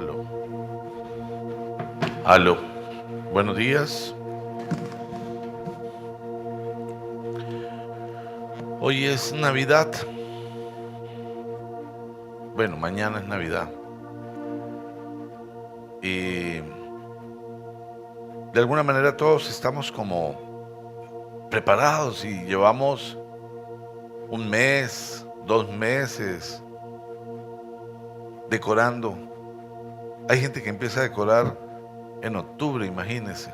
Aló, aló. Buenos días. Hoy es Navidad. Bueno, mañana es Navidad. Y de alguna manera todos estamos como preparados y llevamos un mes, 2 meses decorando. Hay gente que empieza a decorar en octubre, imagínense,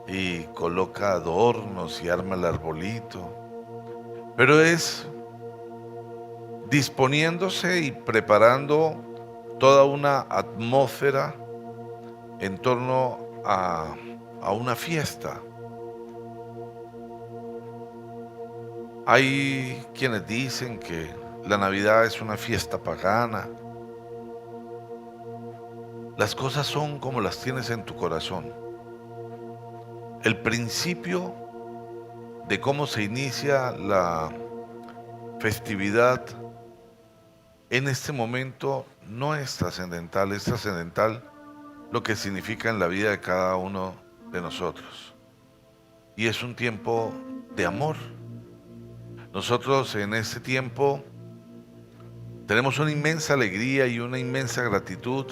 y coloca adornos y arma el arbolito, pero es disponiéndose y preparando toda una atmósfera en torno a una fiesta. Hay quienes dicen que la Navidad es una fiesta pagana. Las cosas son como las tienes en tu corazón. El principio de cómo se inicia la festividad en este momento no es trascendental lo que significa en la vida de cada uno de nosotros. Y es un tiempo de amor. Nosotros en este tiempo tenemos una inmensa alegría y una inmensa gratitud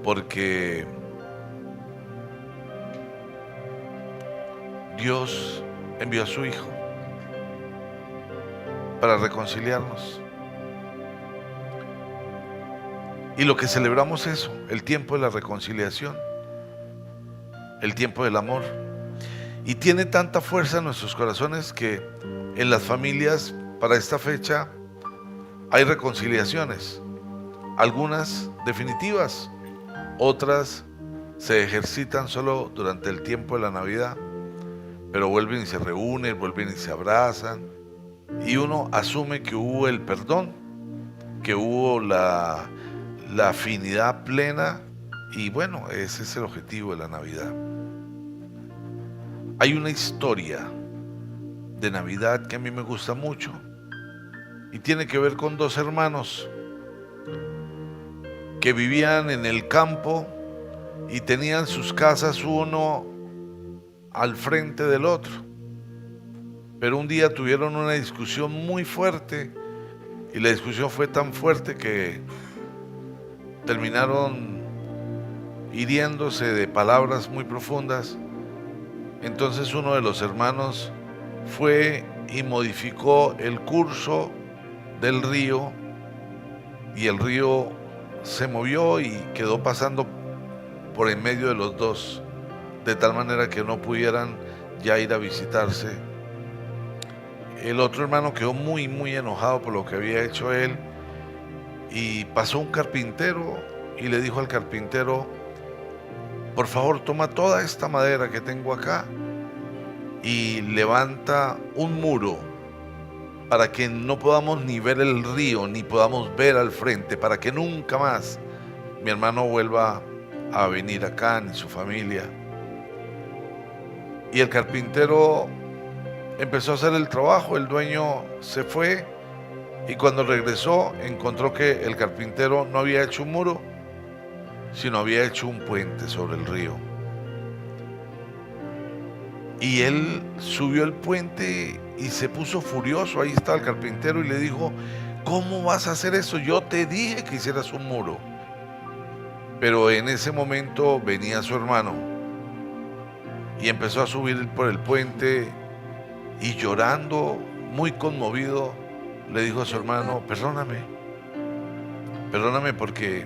porque Dios envió a su Hijo para reconciliarnos. Y lo que celebramos es eso, el tiempo de la reconciliación, el tiempo del amor. Y tiene tanta fuerza en nuestros corazones que en las familias para esta fecha hay reconciliaciones, algunas definitivas, otras se ejercitan solo durante el tiempo de la Navidad, pero vuelven y se reúnen, vuelven y se abrazan, y uno asume que hubo el perdón, que hubo la afinidad plena, y bueno, ese es el objetivo de la Navidad. Hay una historia de Navidad que a mí me gusta mucho, y tiene que ver con dos hermanos que vivían en el campo y tenían sus casas uno al frente del otro. Pero un día tuvieron una discusión muy fuerte y la discusión fue tan fuerte que terminaron hiriéndose de palabras muy profundas. Entonces uno de los hermanos fue y modificó el curso del río y el río se movió y quedó pasando por en medio de los dos, de tal manera que no pudieran ya ir a visitarse. El otro hermano quedó muy enojado por lo que había hecho él y pasó un carpintero y le dijo al carpintero: por favor, toma toda esta madera que tengo acá y levanta un muro para que no podamos ni ver el río, ni podamos ver al frente, para que nunca más mi hermano vuelva a venir acá, ni su familia. Y el carpintero empezó a hacer el trabajo, el dueño se fue y cuando regresó encontró que el carpintero no había hecho un muro, sino había hecho un puente sobre el río. Y él subió el puente y se puso furioso. Ahí estaba el carpintero y le dijo: ¿cómo vas a hacer eso? Yo te dije que hicieras un muro. Pero en ese momento venía su hermano y empezó a subir por el puente y llorando, muy conmovido, le dijo a su hermano: perdóname porque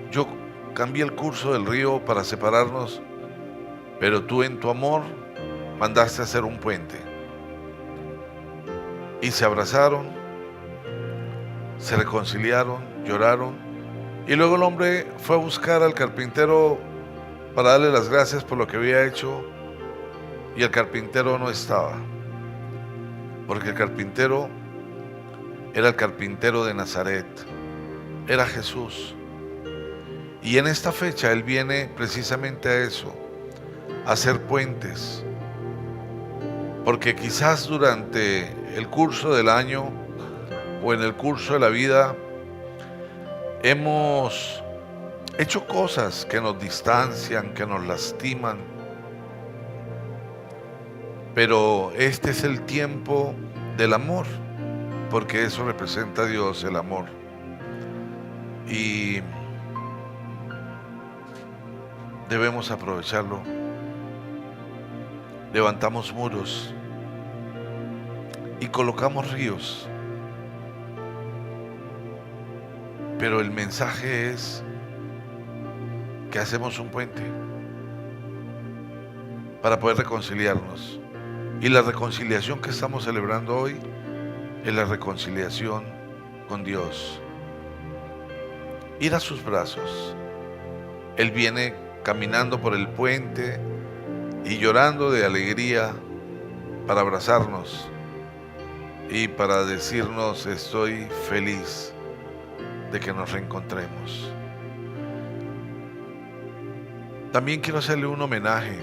yo cambié el curso del río para separarnos, pero tú en tu amor mandaste a hacer un puente. Y se abrazaron, se reconciliaron, lloraron, y luego el hombre fue a buscar al carpintero para darle las gracias por lo que había hecho, y el carpintero no estaba, porque el carpintero era el carpintero de Nazaret, era Jesús. Y en esta fecha Él viene precisamente a eso, a hacer puentes, porque quizás durante el curso del año o en el curso de la vida Hemos hecho cosas que nos distancian, que nos lastiman, pero este es el tiempo del amor, porque eso representa a Dios, el amor. Y debemos aprovecharlo. Levantamos muros y colocamos ríos, pero el mensaje es que hacemos un puente para poder reconciliarnos. Y la reconciliación que estamos celebrando hoy es la reconciliación con Dios. Ir a sus brazos. Él viene caminando por el puente y llorando de alegría para abrazarnos y para decirnos: estoy feliz de que nos reencontremos. También quiero hacerle un homenaje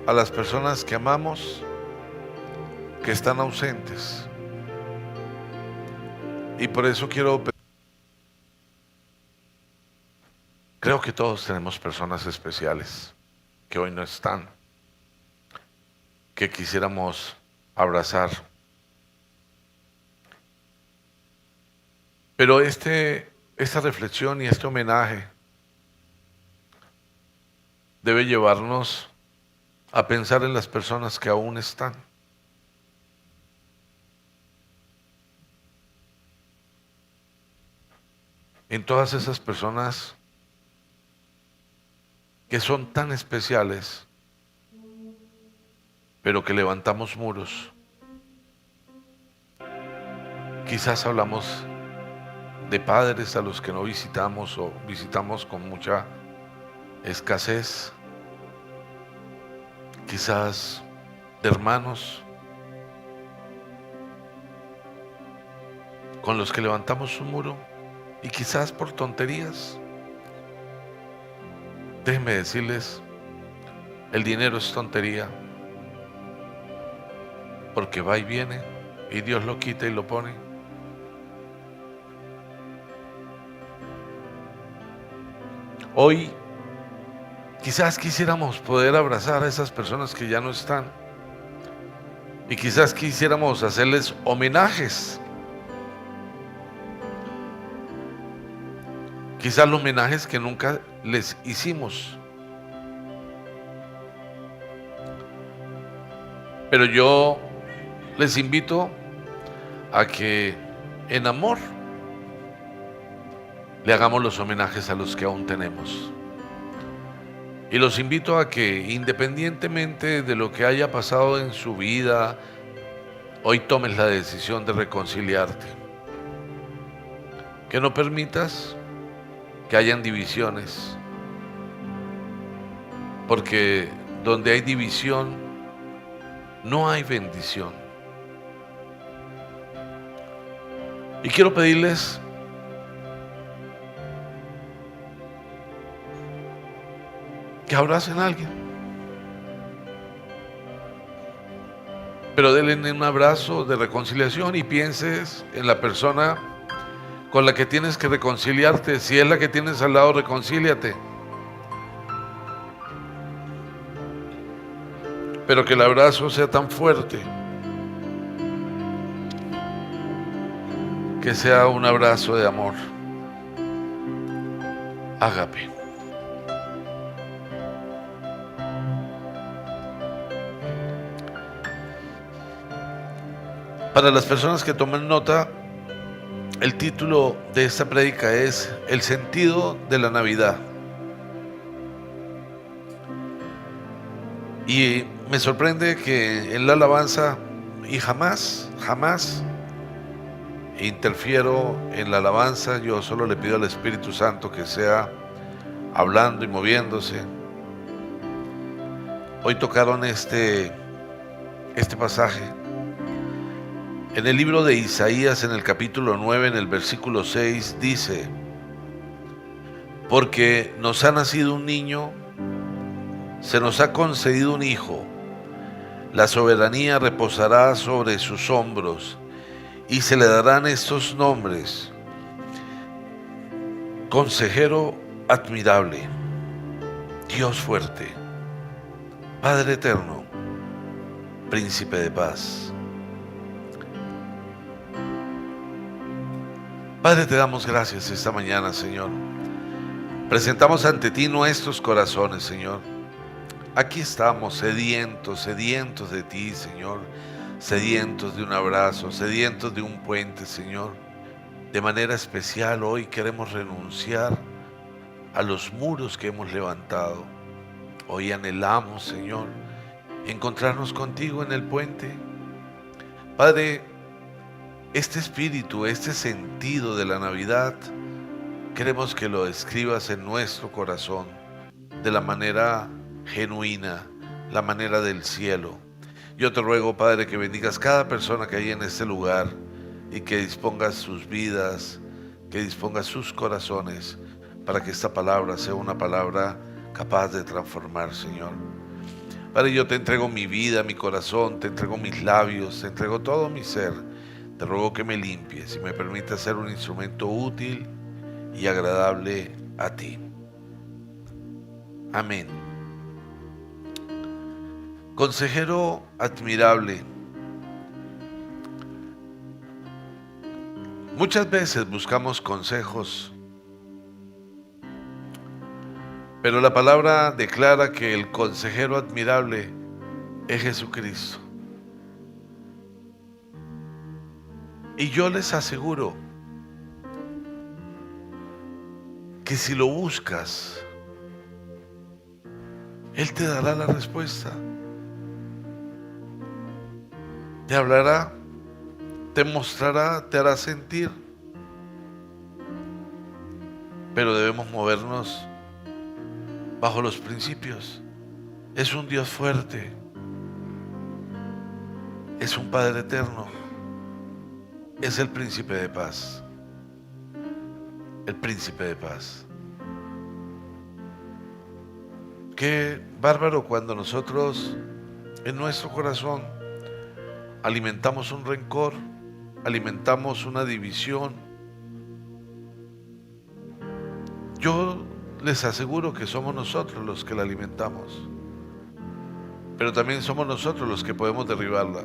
a las personas que amamos, que están ausentes. Y por eso creo que todos tenemos personas especiales que hoy no están, que quisiéramos abrazar. Pero esta reflexión y este homenaje debe llevarnos a pensar en las personas que aún están. En todas esas personas que son tan especiales, pero que levantamos muros. Quizás hablamos de padres a los que no visitamos o visitamos con mucha escasez. Quizás de hermanos con los que levantamos un muro, y quizás por tonterías. Déjenme decirles, el dinero es tontería, porque va y viene, y Dios lo quita y lo pone. Hoy quizás quisiéramos poder abrazar a esas personas que ya no están, y quizás quisiéramos hacerles homenajes. Quizás los homenajes que nunca les hicimos. Pero yo les invito a que en amor le hagamos los homenajes a los que aún tenemos. Y los invito a que, independientemente de lo que haya pasado en su vida, hoy tomes la decisión de reconciliarte. Que no permitas que hayan divisiones, porque donde hay división no hay bendición. Y quiero pedirles que abracen a alguien, pero denle un abrazo de reconciliación y pienses en la persona con la que tienes que reconciliarte. Si es la que tienes al lado, reconcíliate. Pero que el abrazo sea tan fuerte que sea un abrazo de amor. Ágape. Para las personas que toman nota, el título de esta prédica es El sentido de la Navidad. Y me sorprende que en la alabanza, y jamás interfiero en la alabanza, yo solo le pido al Espíritu Santo que sea hablando y moviéndose. Hoy tocaron este pasaje. En el libro de Isaías, en el capítulo 9, en el versículo 6, dice: porque nos ha nacido un niño, se nos ha concedido un hijo, la soberanía reposará sobre sus hombros, y se le darán estos nombres: Consejero admirable, Dios fuerte, Padre eterno, Príncipe de paz. Padre, te damos gracias esta mañana, Señor. Presentamos ante ti nuestros corazones, Señor. Aquí estamos sedientos de ti, Señor. Sedientos de un abrazo, sedientos de un puente, Señor. De manera especial hoy queremos renunciar a los muros que hemos levantado. Hoy anhelamos, Señor, encontrarnos contigo en el puente. Padre, este espíritu, este sentido de la Navidad, queremos que lo escribas en nuestro corazón de la manera genuina, la manera del cielo. Yo te ruego, Padre, que bendigas cada persona que hay en este lugar y que dispongas sus vidas, que dispongas sus corazones para que esta palabra sea una palabra capaz de transformar, Señor. Padre, yo te entrego mi vida, mi corazón, te entrego mis labios, te entrego todo mi ser. Te ruego que me limpies y me permitas ser un instrumento útil y agradable a ti. Amén. Consejero admirable. Muchas veces buscamos consejos, pero la palabra declara que el consejero admirable es Jesucristo. Y yo les aseguro que si lo buscas, Él te dará la respuesta. Te hablará, te mostrará, te hará sentir. Pero debemos movernos bajo los principios. Es un Dios fuerte. Es un Padre eterno. Es el Príncipe de paz. El Príncipe de paz. Qué bárbaro cuando nosotros en nuestro corazón alimentamos un rencor, alimentamos una división. Yo les aseguro que somos nosotros los que la alimentamos, pero también somos nosotros los que podemos derribarla,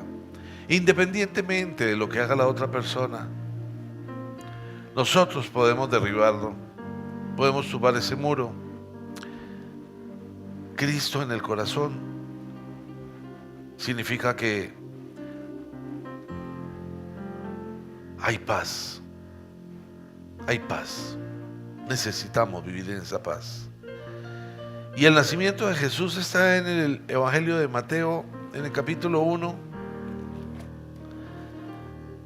independientemente de lo que haga la otra persona. Nosotros podemos derribarlo, podemos tumbar ese muro. Cristo en el corazón significa que hay paz. Hay paz. Necesitamos vivir en esa paz. Y el nacimiento de Jesús está en el Evangelio de Mateo, en el capítulo 1.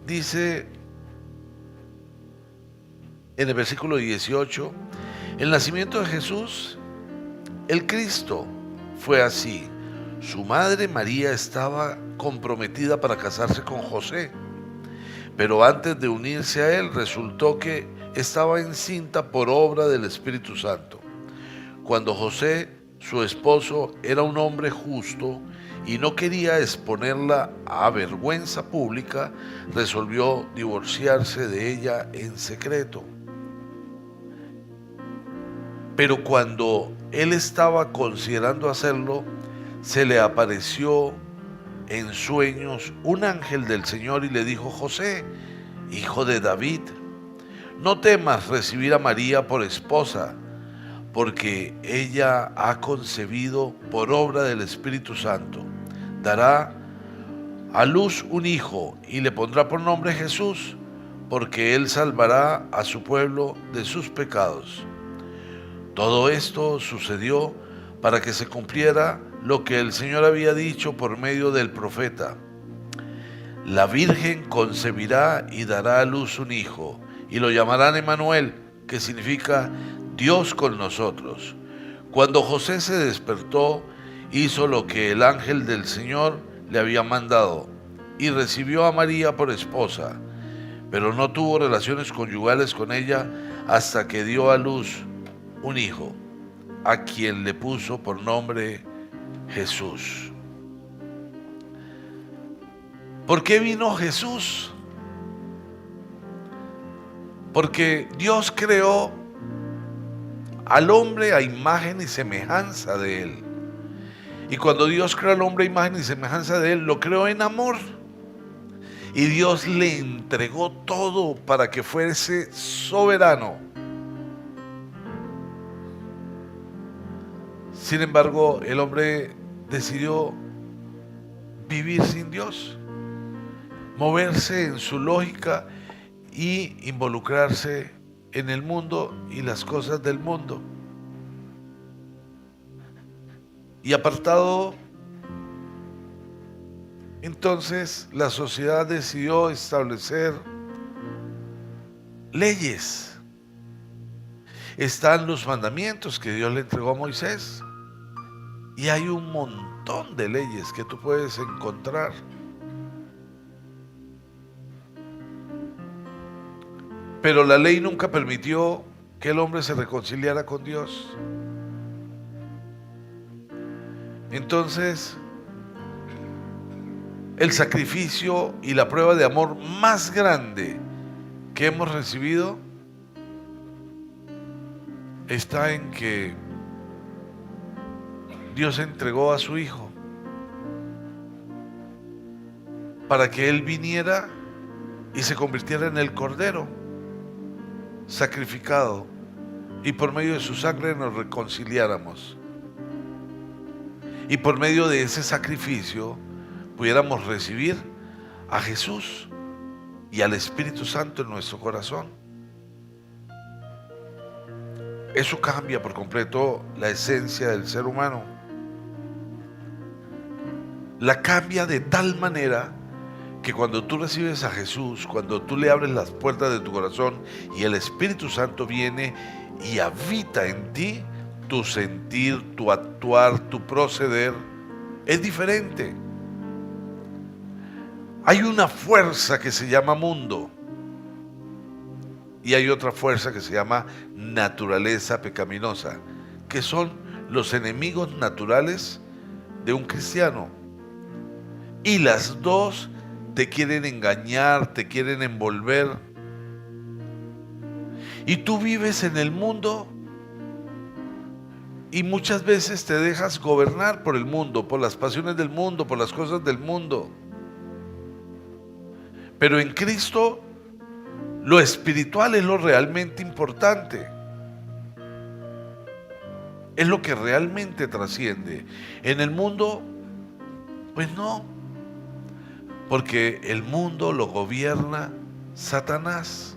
Dice en el versículo 18, el nacimiento de Jesús, el Cristo, fue así. Su madre María estaba comprometida para casarse con José, pero antes de unirse a él resultó que estaba encinta por obra del Espíritu Santo. Cuando José, su esposo, era un hombre justo y no quería exponerla a vergüenza pública, resolvió divorciarse de ella en secreto. Pero cuando él estaba considerando hacerlo, se le apareció en sueños un ángel del Señor y le dijo: José, hijo de David, no temas recibir a María por esposa, porque ella ha concebido por obra del Espíritu Santo. Dará a luz un hijo y le pondrá por nombre Jesús, porque él salvará a su pueblo de sus pecados. Todo esto sucedió para que se cumpliera lo que el Señor había dicho por medio del profeta: la Virgen concebirá y dará a luz un hijo, y lo llamarán Emmanuel, que significa Dios con nosotros. Cuando José se despertó, hizo lo que el ángel del Señor le había mandado, y recibió a María por esposa, pero no tuvo relaciones conyugales con ella hasta que dio a luz un hijo, a quien le puso por nombre Jesús. ¿Por qué vino Jesús? Porque Dios creó al hombre a imagen y semejanza de Él. Y cuando Dios creó al hombre a imagen y semejanza de Él, lo creó en amor. Y Dios le entregó todo para que fuese soberano. Sin embargo, el hombre decidió vivir sin Dios, moverse en su lógica y involucrarse en el mundo y las cosas del mundo. Y apartado, entonces la sociedad decidió establecer leyes. Están los mandamientos que Dios le entregó a Moisés. Y hay un montón de leyes que tú puedes encontrar. Pero la ley nunca permitió que el hombre se reconciliara con Dios. Entonces, el sacrificio y la prueba de amor más grande que hemos recibido está en que Dios entregó a su Hijo para que Él viniera y se convirtiera en el Cordero sacrificado, y por medio de su sangre nos reconciliáramos, y por medio de ese sacrificio pudiéramos recibir a Jesús y al Espíritu Santo en nuestro corazón. Eso cambia por completo la esencia del ser humano. La cambia de tal manera que cuando tú recibes a Jesús, cuando tú le abres las puertas de tu corazón y el Espíritu Santo viene y habita en ti, tu sentir, tu actuar, tu proceder es diferente. Hay una fuerza que se llama mundo y hay otra fuerza que se llama naturaleza pecaminosa, que son los enemigos naturales de un cristiano. Y las dos te quieren engañar, te quieren envolver. Y tú vives en el mundo y muchas veces te dejas gobernar por el mundo, por las pasiones del mundo, por las cosas del mundo. Pero en Cristo, lo espiritual es lo realmente importante. Es lo que realmente trasciende. En el mundo, pues no. Porque el mundo lo gobierna Satanás.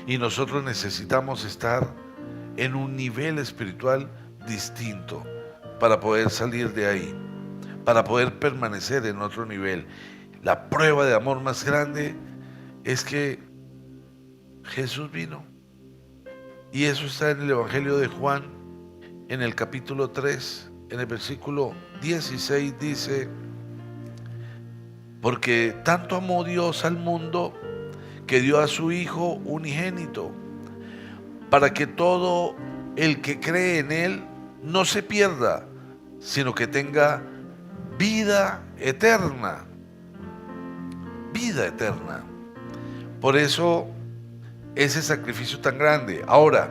Y nosotros necesitamos estar en un nivel espiritual distinto para poder salir de ahí, para poder permanecer en otro nivel. La prueba de amor más grande es que Jesús vino. Y eso está en el Evangelio de Juan, en el capítulo 3, en el versículo 16 dice: porque tanto amó Dios al mundo que dio a su Hijo unigénito, para que todo el que cree en Él no se pierda, sino que tenga vida eterna. Vida eterna. Por eso ese sacrificio tan grande. Ahora,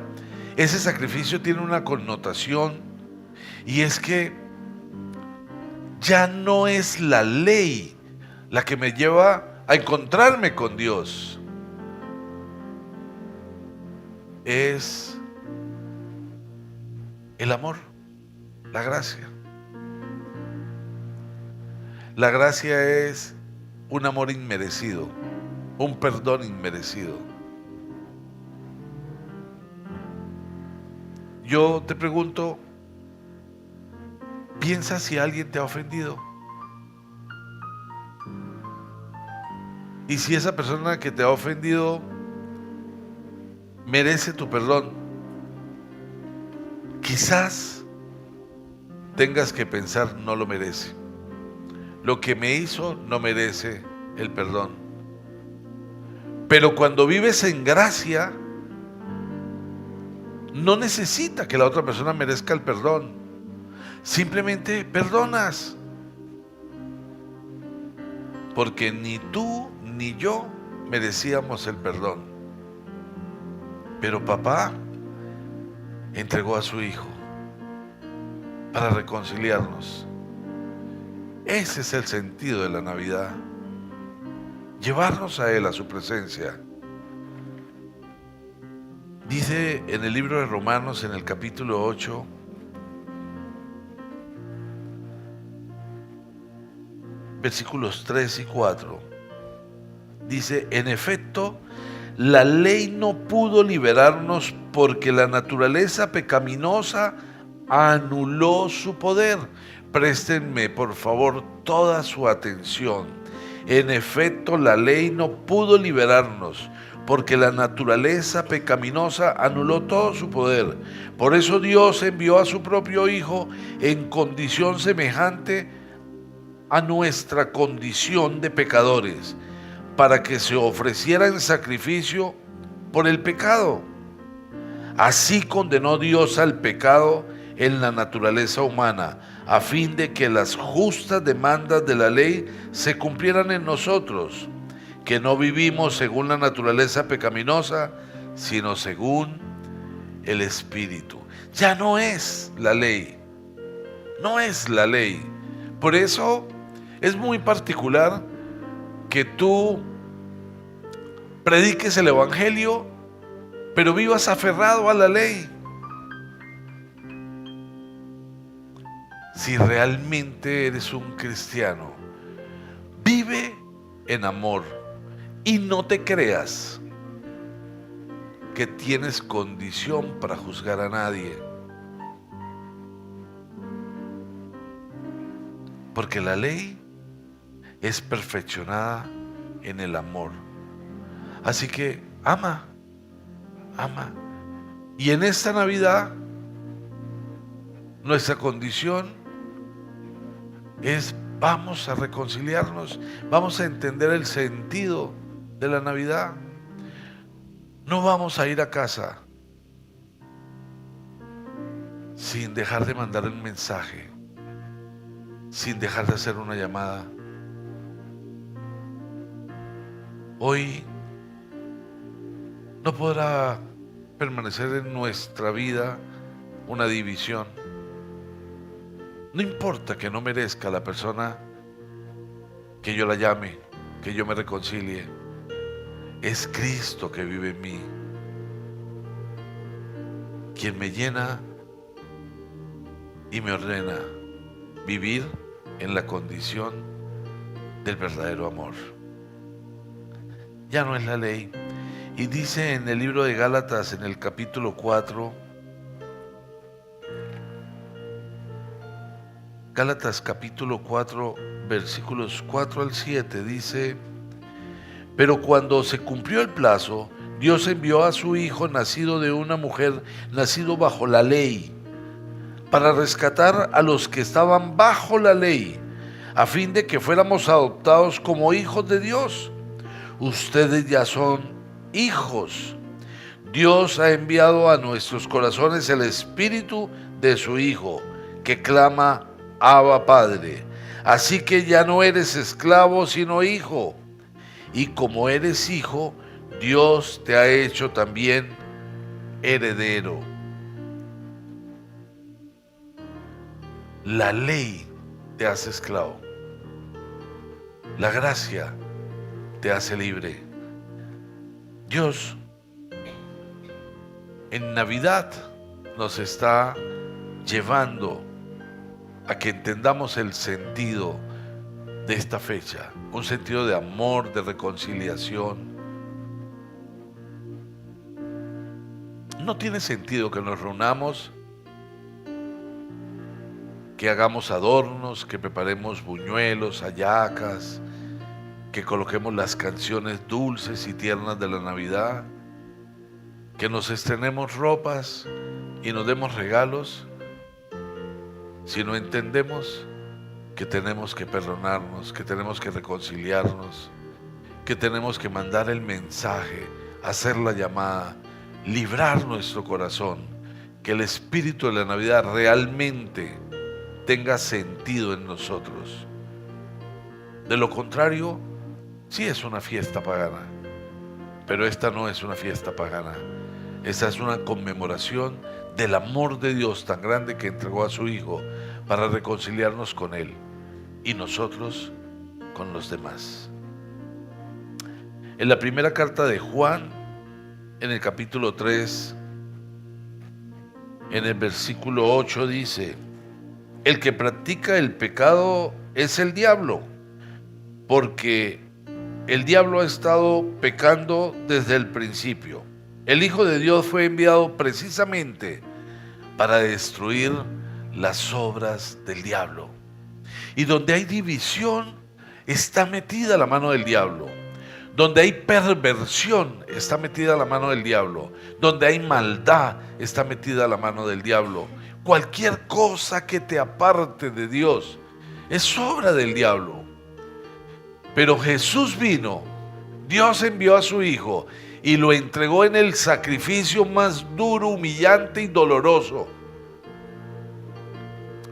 ese sacrificio tiene una connotación, y es que ya no es la ley la que me lleva a encontrarme con Dios. Es el amor, la gracia. La gracia es un amor inmerecido, un perdón inmerecido. Yo te pregunto, piensa si alguien te ha ofendido. Y si esa persona que te ha ofendido merece tu perdón, quizás tengas que pensar: no lo merece. Lo que me hizo no merece el perdón. Pero cuando vives en gracia, no necesita que la otra persona merezca el perdón. Simplemente perdonas. Porque ni tú ni yo merecíamos el perdón. Pero papá entregó a su Hijo para reconciliarnos. Ese es el sentido de la Navidad. Llevarnos a Él, a su presencia. Dice en el libro de Romanos, en el capítulo 8, versículos 3 y 4, dice: en efecto, la ley no pudo liberarnos porque la naturaleza pecaminosa anuló su poder. Préstenme, por favor, toda su atención. En efecto, la ley no pudo liberarnos porque la naturaleza pecaminosa anuló todo su poder. Por eso Dios envió a su propio Hijo en condición semejante a nuestra condición de pecadores, para que se ofreciera en sacrificio por el pecado. Así condenó Dios al pecado en la naturaleza humana, a fin de que las justas demandas de la ley se cumplieran en nosotros, que no vivimos según la naturaleza pecaminosa, sino según el Espíritu. Ya no es la ley, no es la ley. Por eso es muy particular que tú prediques el Evangelio, pero vivas aferrado a la ley. Si realmente eres un cristiano, vive en amor y no te creas que tienes condición para juzgar a nadie, porque la ley es perfeccionada en el amor. Así que ama. Y en esta Navidad, nuestra condición es: vamos a reconciliarnos, vamos a entender el sentido de la Navidad. No vamos a ir a casa sin dejar de mandar un mensaje, sin dejar de hacer una llamada. Hoy no podrá permanecer en nuestra vida una división. No importa que no merezca la persona que yo la llame, que yo me reconcilie. Es Cristo que vive en mí, quien me llena y me ordena vivir en la condición del verdadero amor. Ya no es la ley. Y dice en el libro de Gálatas, en el capítulo 4, Gálatas capítulo 4, versículos 4 al 7, dice: pero cuando se cumplió el plazo, Dios envió a su Hijo, nacido de una mujer, nacido bajo la ley, para rescatar a los que estaban bajo la ley, a fin de que fuéramos adoptados como hijos de Dios. Ustedes ya son hijos. Dios ha enviado a nuestros corazones el Espíritu de su Hijo, que clama: Abba, Padre. Así que ya no eres esclavo, sino hijo. Y como eres hijo, Dios te ha hecho también heredero. La ley te hace esclavo. La gracia te hace libre. Dios en Navidad nos está llevando a que entendamos el sentido de esta fecha, un sentido de amor, de reconciliación. No tiene sentido que nos reunamos, que hagamos adornos, que preparemos buñuelos, hallacas, que coloquemos las canciones dulces y tiernas de la Navidad, que nos estrenemos ropas y nos demos regalos, si no entendemos que tenemos que perdonarnos, que tenemos que reconciliarnos, que tenemos que mandar el mensaje, hacer la llamada, librar nuestro corazón, que el espíritu de la Navidad realmente tenga sentido en nosotros. De lo contrario, sí es una fiesta pagana, pero esta no es una fiesta pagana. Esta es una conmemoración del amor de Dios tan grande que entregó a su Hijo para reconciliarnos con Él y nosotros con los demás. En la primera carta de Juan, en el capítulo 3, en el versículo 8 dice: el que practica el pecado es el diablo, porque el diablo ha estado pecando desde el principio. El Hijo de Dios fue enviado precisamente para destruir las obras del diablo. Y donde hay división, está metida la mano del diablo. Donde hay perversión, está metida la mano del diablo. Donde hay maldad, está metida la mano del diablo. Cualquier cosa que te aparte de Dios es obra del diablo. Pero Jesús vino, Dios envió a su Hijo y lo entregó en el sacrificio más duro, humillante y doloroso,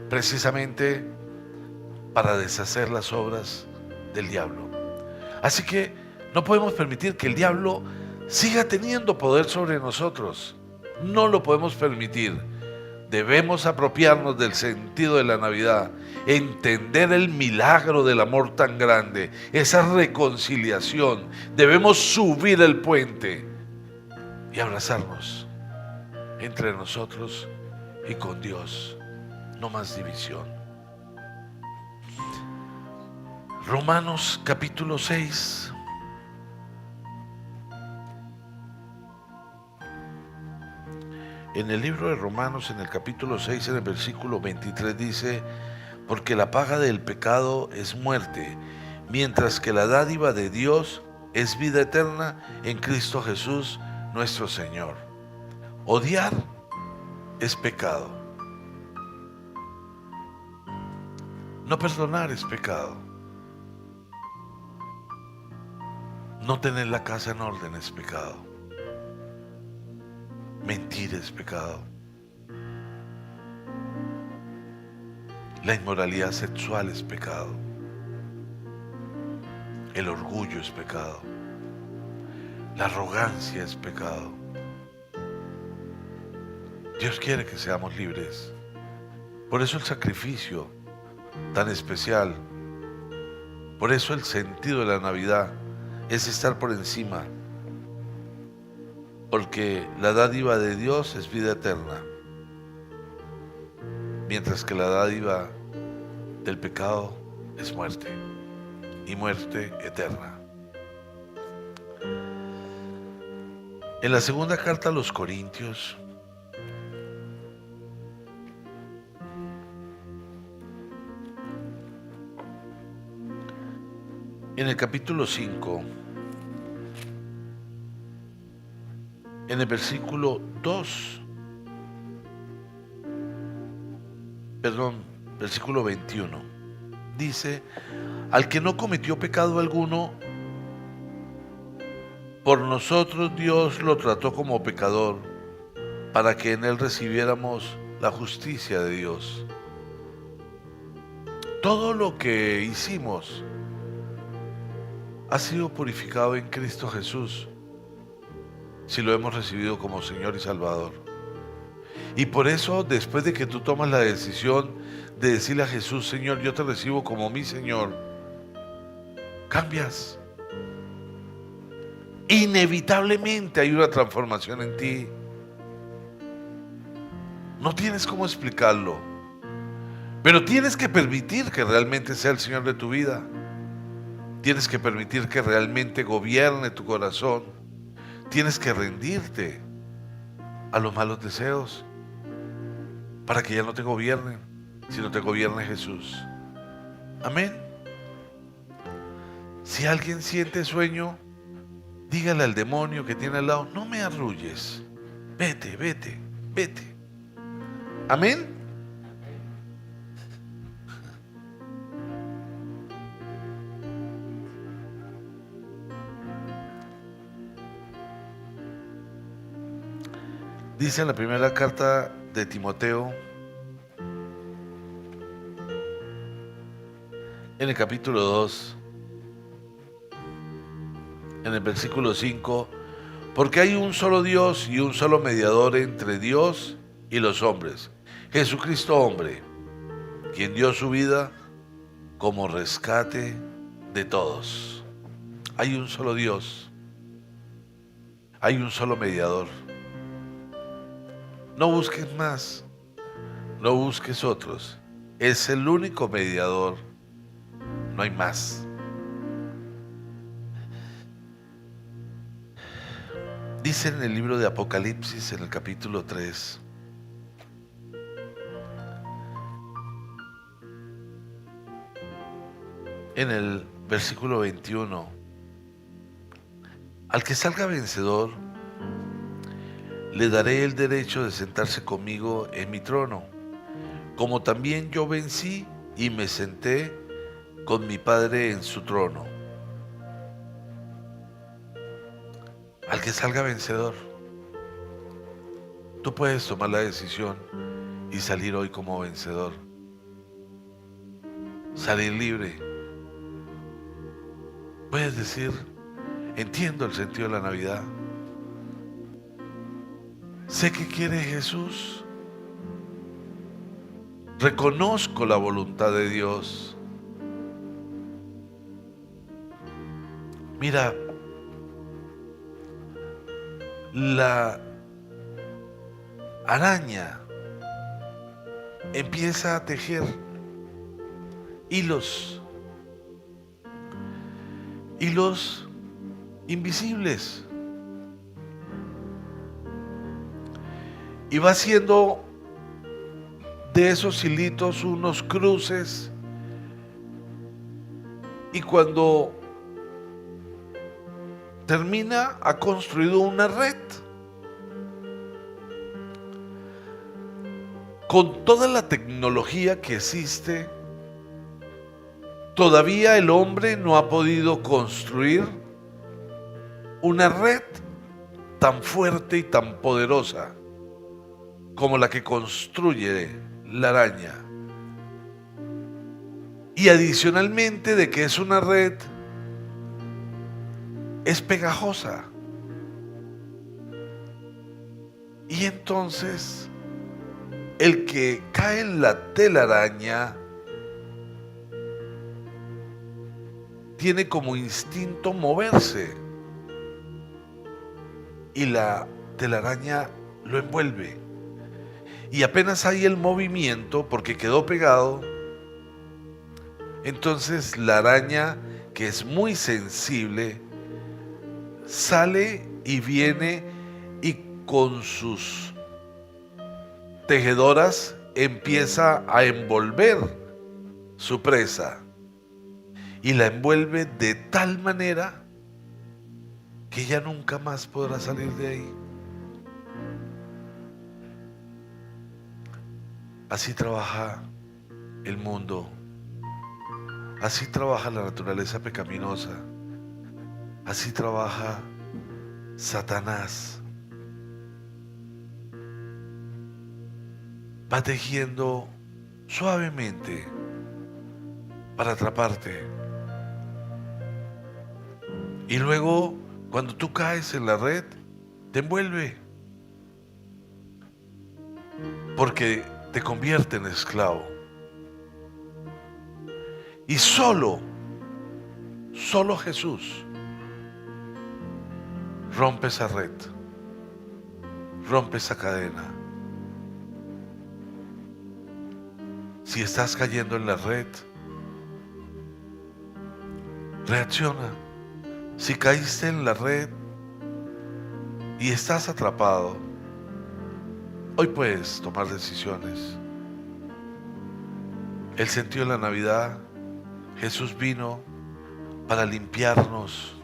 precisamente para deshacer las obras del diablo. Así que no podemos permitir que el diablo siga teniendo poder sobre nosotros. No lo podemos permitir. Debemos apropiarnos del sentido de la Navidad, entender el milagro del amor tan grande, esa reconciliación. Debemos subir el puente y abrazarnos entre nosotros y con Dios. No más división. Romanos capítulo 6. En el libro de Romanos, en el capítulo 6, en el versículo 23 dice: porque la paga del pecado es muerte, mientras que la dádiva de Dios es vida eterna en Cristo Jesús nuestro Señor. Odiar es pecado. No perdonar es pecado. No tener la casa en orden es pecado. Mentir es pecado. La inmoralidad sexual es pecado. El orgullo es pecado. La arrogancia es pecado. Dios quiere que seamos libres. Por eso el sacrificio tan especial. Por eso el sentido de la Navidad es estar por encima. Porque la dádiva de Dios es vida eterna, mientras que la dádiva del pecado es muerte, y muerte eterna. En la segunda carta a los Corintios, en el capítulo 5, en el versículo 2, versículo 21, dice: al que no cometió pecado alguno, por nosotros Dios lo trató como pecador, para que en él recibiéramos la justicia de Dios. Todo lo que hicimos ha sido purificado en Cristo Jesús, si lo hemos recibido como Señor y Salvador. Y por eso, después de que tú tomas la decisión de decirle a Jesús: Señor, yo te recibo como mi Señor, cambias. Inevitablemente hay una transformación en ti. No tienes cómo explicarlo, pero tienes que permitir que realmente sea el Señor de tu vida. Tienes que permitir que realmente gobierne tu corazón. Tienes que rendirte a los malos deseos para que ya no te gobiernen, sino te gobierne Jesús. Amén. Si alguien siente sueño, dígale al demonio que tiene al lado: no me arrulles, vete, vete, vete. Amén. Dice en la primera carta de Timoteo, en el capítulo 2, en el versículo 5: Porque hay un solo Dios y un solo mediador entre Dios y los hombres, Jesucristo hombre, quien dio su vida como rescate de todos. Hay un solo Dios, hay un solo mediador. No busques más, no busques otros. Es el único mediador, no hay más. Dice en el libro de Apocalipsis, en el capítulo 3, en el versículo 21, al que salga vencedor, le daré el derecho de sentarse conmigo en mi trono, como también yo vencí y me senté con mi Padre en su trono. Al que salga vencedor. Tú puedes tomar la decisión y salir hoy como vencedor. Salir libre. Puedes decir, entiendo el sentido de la Navidad. Sé que quiere Jesús. Reconozco la voluntad de Dios. Mira, la araña empieza a tejer hilos invisibles, y va haciendo de esos hilitos unos cruces, y cuando termina ha construido una red. Con toda la tecnología que existe, todavía el hombre no ha podido construir una red tan fuerte y tan poderosa como la que construye la araña. Y adicionalmente de que es una red, es pegajosa. Y entonces el que cae en la telaraña tiene como instinto moverse, y la telaraña lo envuelve, y apenas hay el movimiento porque quedó pegado, entonces la araña, que es muy sensible, sale y viene y con sus tejedoras empieza a envolver su presa, y la envuelve de tal manera que ella nunca más podrá salir de ahí. Así trabaja el mundo, así trabaja la naturaleza pecaminosa, así trabaja Satanás. Va tejiendo suavemente para atraparte. Y luego, cuando tú caes en la red, te envuelve, porque te convierte en esclavo. Y solo Jesús rompe esa red, rompe esa cadena. Si estás cayendo en la red, reacciona. Si caíste en la red y estás atrapado, hoy puedes tomar decisiones. El sentido de la Navidad, Jesús vino para limpiarnos,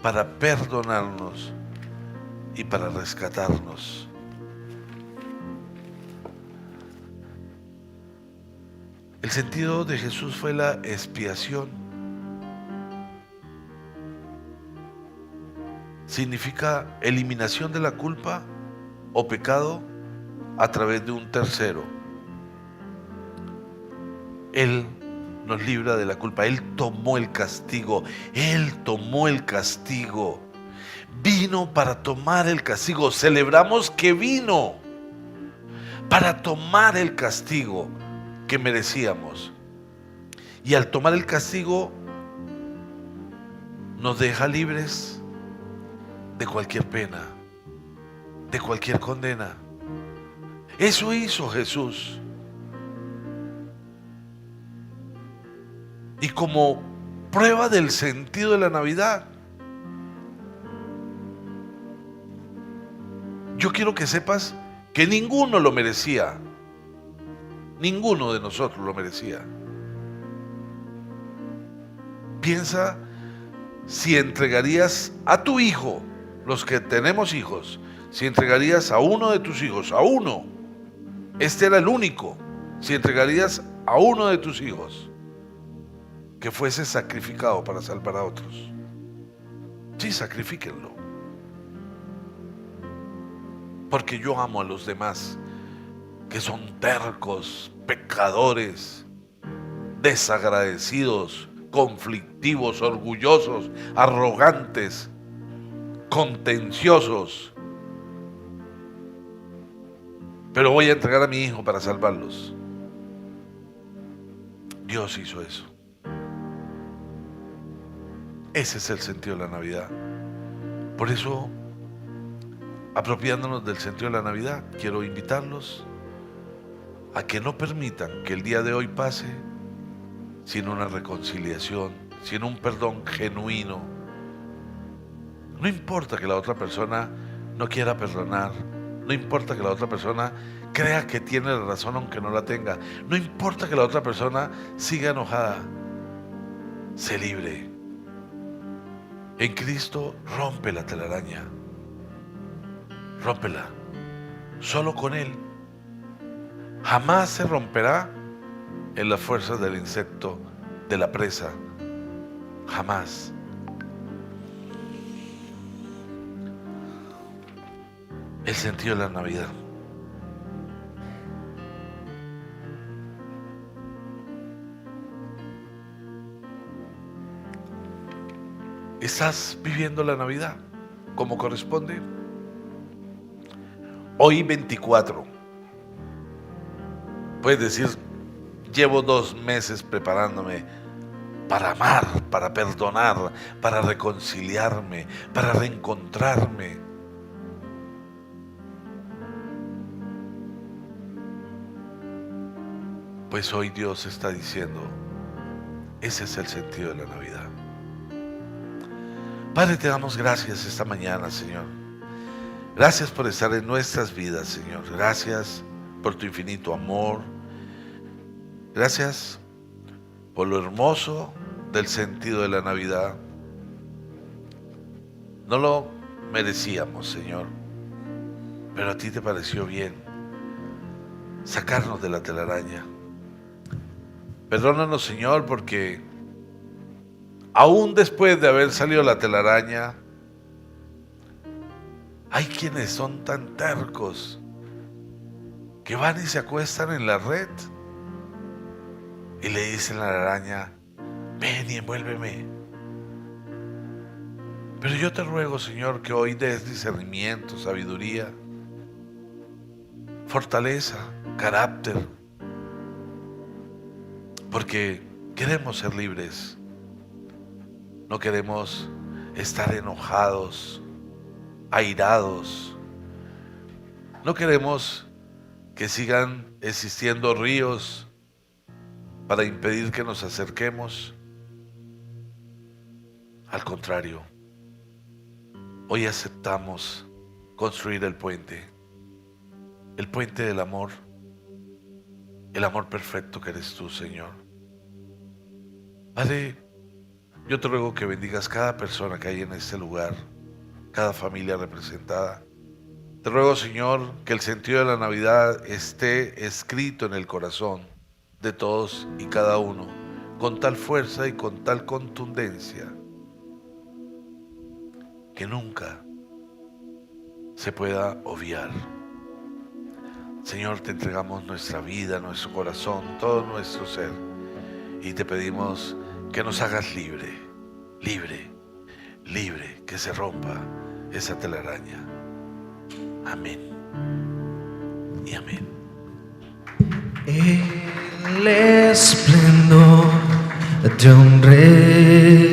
para perdonarnos y para rescatarnos. El sentido de Jesús fue la expiación. Significa eliminación de la culpa o pecado a través de un tercero. Él nos libra de la culpa. Él tomó el castigo. Él tomó el castigo. vino para tomar el castigo. Celebramos que vino para tomar el castigo que merecíamos. Y al tomar el castigo nos deja libres de cualquier pena, de cualquier condena. Eso hizo Jesús. Y como prueba del sentido de la Navidad, yo quiero que sepas que ninguno lo merecía. Ninguno de nosotros lo merecía. Piensa si entregarías a tu hijo, los que tenemos hijos, si entregarías a uno de tus hijos, a uno, este era el único, si entregarías a uno de tus hijos que fuese sacrificado para salvar a otros. Sí, sacrifíquenlo. Porque yo amo a los demás que son tercos, pecadores, desagradecidos, conflictivos, orgullosos, arrogantes, contenciosos. Pero voy a entregar a mi hijo para salvarlos. Dios hizo eso. Ese es el sentido de la Navidad. Por eso, apropiándonos del sentido de la Navidad, quiero invitarlos a que no permitan que el día de hoy pase sin una reconciliación, sin un perdón genuino. No importa que la otra persona no quiera perdonar, no importa que la otra persona crea que tiene la razón aunque no la tenga, no importa que la otra persona siga enojada. Sé libre. En Cristo rompe la telaraña. Rómpela. Solo con Él. Jamás se romperá en las fuerzas del insecto, de la presa. Jamás. El sentido de la Navidad. ¿Estás viviendo la Navidad como corresponde? Hoy 24. Puedes decir, llevo 2 meses preparándome para amar, para perdonar, para reconciliarme, para reencontrarme. Pues hoy Dios está diciendo, ese es el sentido de la Navidad. Padre, te damos gracias esta mañana, Señor. Gracias por estar en nuestras vidas, Señor. Gracias por tu infinito amor. Gracias por lo hermoso del sentido de la Navidad. No lo merecíamos, Señor, pero a ti te pareció bien sacarnos de la telaraña. Perdónanos, Señor, porque aún después de haber salido la telaraña, hay quienes son tan tercos que van y se acuestan en la red y le dicen a la araña, ven y envuélveme. Pero yo te ruego, Señor, que hoy des discernimiento, sabiduría, fortaleza, carácter, porque queremos ser libres. No queremos estar enojados, airados. No queremos que sigan existiendo ríos para impedir que nos acerquemos. Al contrario, hoy aceptamos construir el puente del amor, el amor perfecto que eres tú, Señor. Padre, yo te ruego que bendigas cada persona que hay en este lugar, cada familia representada. Te ruego, Señor, que el sentido de la Navidad esté escrito en el corazón de todos y cada uno, con tal fuerza y con tal contundencia, que nunca se pueda obviar. Señor, te entregamos nuestra vida, nuestro corazón, todo nuestro ser, y te pedimos que nos hagas libre, libre, libre, que se rompa esa telaraña. Amén y amén. El esplendor de un rey